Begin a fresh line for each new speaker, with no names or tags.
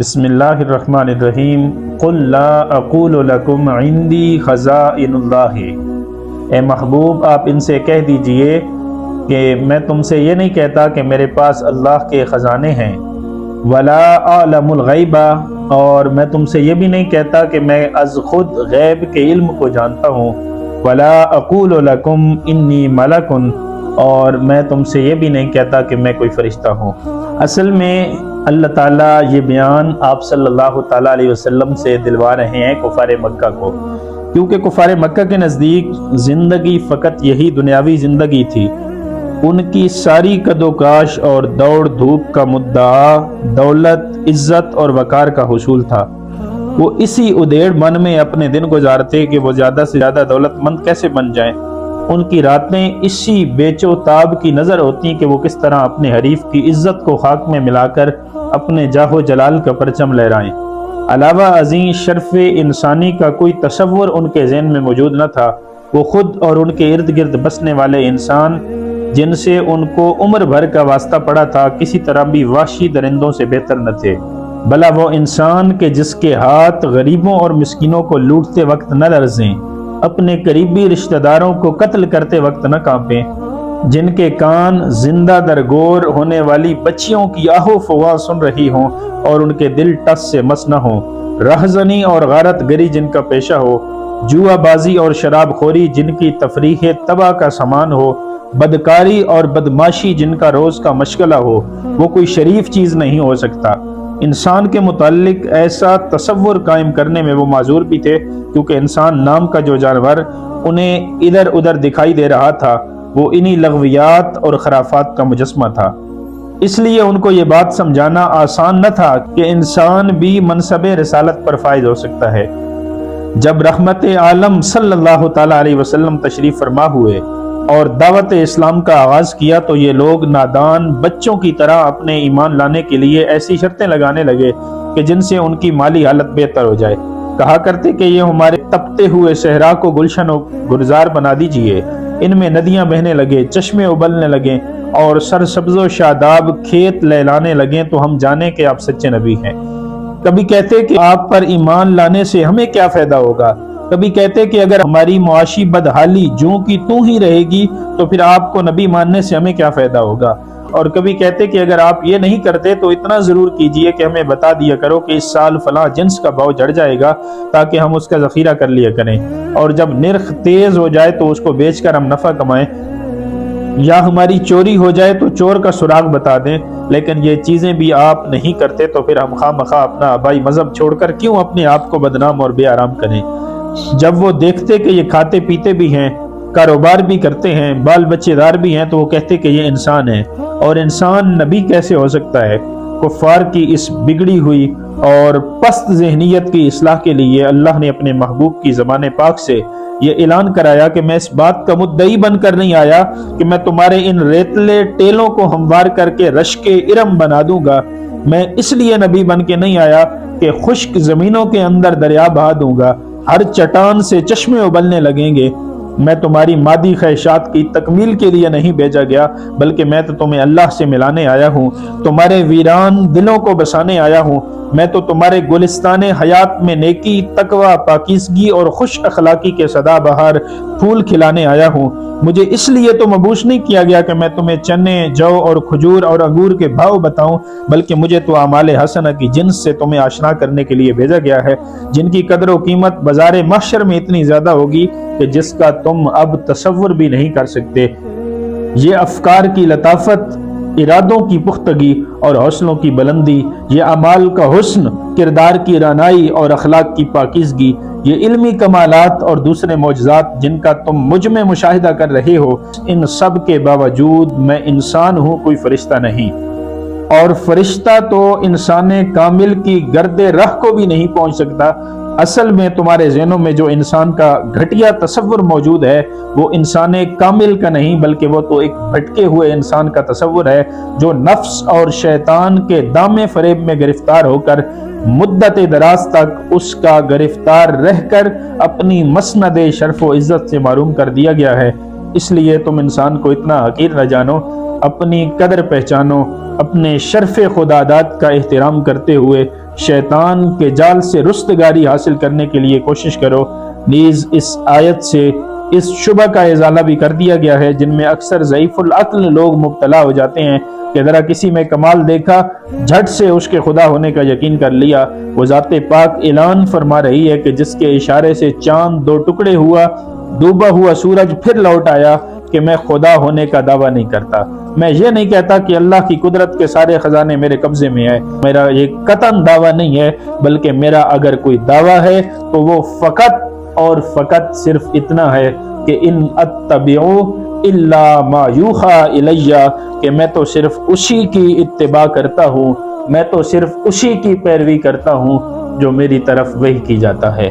بسم اللہ الرحمن الرحیم قل لا اقول لکم عندی خزائن اللہ۔ اے محبوب آپ ان سے کہہ دیجئے کہ میں تم سے یہ نہیں کہتا کہ میرے پاس اللہ کے خزانے ہیں، ولا اعلم الغیب، اور میں تم سے یہ بھی نہیں کہتا کہ میں از خود غیب کے علم کو جانتا ہوں، ولا اقول لکم انی ملک، اور میں تم سے یہ بھی نہیں کہتا کہ میں کوئی فرشتہ ہوں۔ اصل میں اللہ تعالیٰ یہ بیان آپ صلی اللہ تعالیٰ علیہ وسلم سے دلوا رہے ہیں کفار مکہ کو، کیونکہ کفار مکہ کے نزدیک زندگی فقط یہی دنیاوی زندگی تھی۔ ان کی ساری کد و کاش اور دوڑ دھوپ کا مدعا دولت، عزت اور وقار کا حصول تھا۔ وہ اسی ادھیڑ من میں اپنے دن گزارتے کہ وہ زیادہ سے زیادہ دولت مند کیسے بن جائیں۔ ان کی راتیں اسی بیچ و تاب کی نظر ہوتی کہ وہ کس طرح اپنے حریف کی عزت کو خاک میں ملا کر اپنے جاہ و جلال کا پرچم لہرائیں۔ علاوہ ازیں شرف انسانی کا کوئی تصور ان کے ذہن میں موجود نہ تھا۔ وہ خود اور ان کے ارد گرد بسنے والے انسان جن سے ان کو عمر بھر کا واسطہ پڑا تھا کسی طرح بھی وحشی درندوں سے بہتر نہ تھے، بھلا وہ انسان کہ جس کے ہاتھ غریبوں اور مسکینوں کو لوٹتے وقت نہ لرزیں، اپنے قریبی رشتہ داروں کو قتل کرتے وقت نہ کانپیں، جن کے کان زندہ درگور ہونے والی بچیوں کی آہ و فغاں سن رہی ہوں اور ان کے دل ٹس سے مس نہ ہوں، رہزنی اور غارت گری جن کا پیشہ ہو، جوا بازی اور شراب خوری جن کی تفریح تباہ کا سامان ہو، بدکاری اور بدماشی جن کا روز کا مشغلہ ہو، وہ کوئی شریف چیز نہیں ہو سکتا۔ انسان کے متعلق ایسا تصور قائم کرنے میں وہ معذور بھی تھے، کیونکہ انسان نام کا جو جانور انہیں ادھر ادھر دکھائی دے رہا تھا وہ انہی لغویات اور خرافات کا مجسمہ تھا۔ اس لیے ان کو یہ بات سمجھانا آسان نہ تھا کہ انسان بھی منصب رسالت پر فائز ہو سکتا ہے۔ جب رحمت عالم صلی اللہ تعالیٰ علیہ وسلم تشریف فرما ہوئے اور دعوت اسلام کا آغاز کیا تو یہ لوگ نادان بچوں کی طرح اپنے ایمان لانے کے لیے ایسی شرطیں لگانے لگے کہ جن سے ان کی مالی حالت بہتر ہو جائے۔ کہا کرتے کہ یہ ہمارے تپتے ہوئے صحرا کو گلشن و گلزار بنا دیجئے، ان میں ندیاں بہنے لگے، چشمے ابلنے لگیں اور سرسبز و شاداب کھیت لہلانے لگیں تو ہم جانیں کہ آپ سچے نبی ہیں۔ کبھی کہتے کہ آپ پر ایمان لانے سے ہمیں کیا فائدہ ہوگا، کبھی کہتے کہ اگر ہماری معاشی بدحالی جوں کی توں ہی رہے گی تو پھر آپ کو نبی ماننے سے ہمیں کیا فائدہ ہوگا، اور کبھی کہتے کہ اگر آپ یہ نہیں کرتے تو اتنا ضرور کیجئے کہ ہمیں بتا دیا کرو کہ اس سال فلاں جنس کا بھاؤ جڑ جائے گا تاکہ ہم اس کا ذخیرہ کر لیا کریں، اور جب نرخ تیز ہو جائے تو اس کو بیچ کر ہم نفع کمائیں، یا ہماری چوری ہو جائے تو چور کا سراغ بتا دیں۔ لیکن یہ چیزیں بھی آپ نہیں کرتے تو پھر ہم خواہ مخواہ اپنا آبائی مذہب چھوڑ کر کیوں اپنے آپ کو بدنام اور بے آرام کریں۔ جب وہ دیکھتے کہ یہ کھاتے پیتے بھی ہیں، کاروبار بھی کرتے ہیں، بال بچے دار بھی ہیں تو وہ کہتے کہ یہ انسان ہے، اور انسان نبی کیسے ہو سکتا ہے۔ کفار کی اس بگڑی ہوئی اور پست ذہنیت کی اصلاح کے لیے اللہ نے اپنے محبوب کی زبان پاک سے یہ اعلان کرایا کہ میں اس بات کا مدعی بن کر نہیں آیا کہ میں تمہارے ان ریتلے ٹیلوں کو ہموار کر کے رشک ارم بنا دوں گا، میں اس لیے نبی بن کے نہیں آیا کہ خشک زمینوں کے اندر دریا بہا دوں گا، ہر چٹان سے چشمے ابلنے لگیں گے۔ میں تمہاری مادی خواہشات کی تکمیل کے لیے نہیں بھیجا گیا، بلکہ میں تو تمہیں اللہ سے ملانے آیا ہوں، تمہارے ویران دلوں کو بسانے آیا ہوں، میں تو تمہارے گلستان حیات میں نیکی، تقوی، پاکیزگی اور خوش اخلاقی کے سدا بہار پھول کھلانے آیا ہوں۔ مجھے اس لیے تو مبعوث نہیں کیا گیا کہ میں تمہیں چنے، جو اور کھجور اور انگور کے بھاؤ بتاؤں، بلکہ مجھے تو اعمال حسنہ کی جنس سے تمہیں آشنا کرنے کے لیے بھیجا گیا ہے، جن کی قدر و قیمت بازار محشر میں اتنی زیادہ ہوگی کہ جس کا تم اب تصور بھی نہیں کر سکتے۔ یہ افکار کی لطافت، ارادوں کی پختگی اور حوصلوں کی بلندی، یہ اعمال کا حسن، کردار کی رعنائی اور اخلاق کی پاکیزگی، یہ علمی کمالات اور دوسرے معجزات جن کا تم مجھ میں مشاہدہ کر رہے ہو، ان سب کے باوجود میں انسان ہوں، کوئی فرشتہ نہیں، اور فرشتہ تو انسان کامل کی گرد رہ کو بھی نہیں پہنچ سکتا۔ اصل میں تمہارے ذہنوں میں جو انسان کا گھٹیا تصور موجود ہے وہ انسان کامل کا نہیں، بلکہ وہ تو ایک بھٹکے ہوئے انسان کا تصور ہے جو نفس اور شیطان کے دام فریب میں گرفتار ہو کر مدت دراز تک اس کا گرفتار رہ کر اپنی مسند شرف و عزت سے محروم کر دیا گیا ہے۔ اس لیے تم انسان کو اتنا حقیر نہ جانو، اپنی قدر پہچانو، اپنے شرف خداداد کا احترام کرتے ہوئے شیطان کے جال سے رستگاری حاصل کرنے کے لیے کوشش کرو۔ نیز اس آیت سے اس شبہ کا ازالہ بھی کر دیا گیا ہے جن میں اکثر ضعیف العقل لوگ مبتلا ہو جاتے ہیں کہ ذرا کسی میں کمال دیکھا جھٹ سے اس کے خدا ہونے کا یقین کر لیا۔ وہ ذات پاک اعلان فرما رہی ہے کہ جس کے اشارے سے چاند دو ٹکڑے ہوا، ڈوبا ہوا سورج پھر لوٹ آیا، کہ میں خدا ہونے کا دعویٰ نہیں کرتا۔ میں یہ نہیں کہتا کہ اللہ کی قدرت کے سارے خزانے میرے قبضے میں ہے، میرا یہ قطعاً دعویٰ نہیں ہے، بلکہ میرا اگر کوئی دعویٰ ہے تو وہ فقط اور فقط صرف اتنا ہے کہ ان اتبع الا ما یوحی الی، کہ میں تو صرف اسی کی اتباع کرتا ہوں، میں تو صرف اسی کی پیروی کرتا ہوں جو میری طرف وحی کی جاتا ہے۔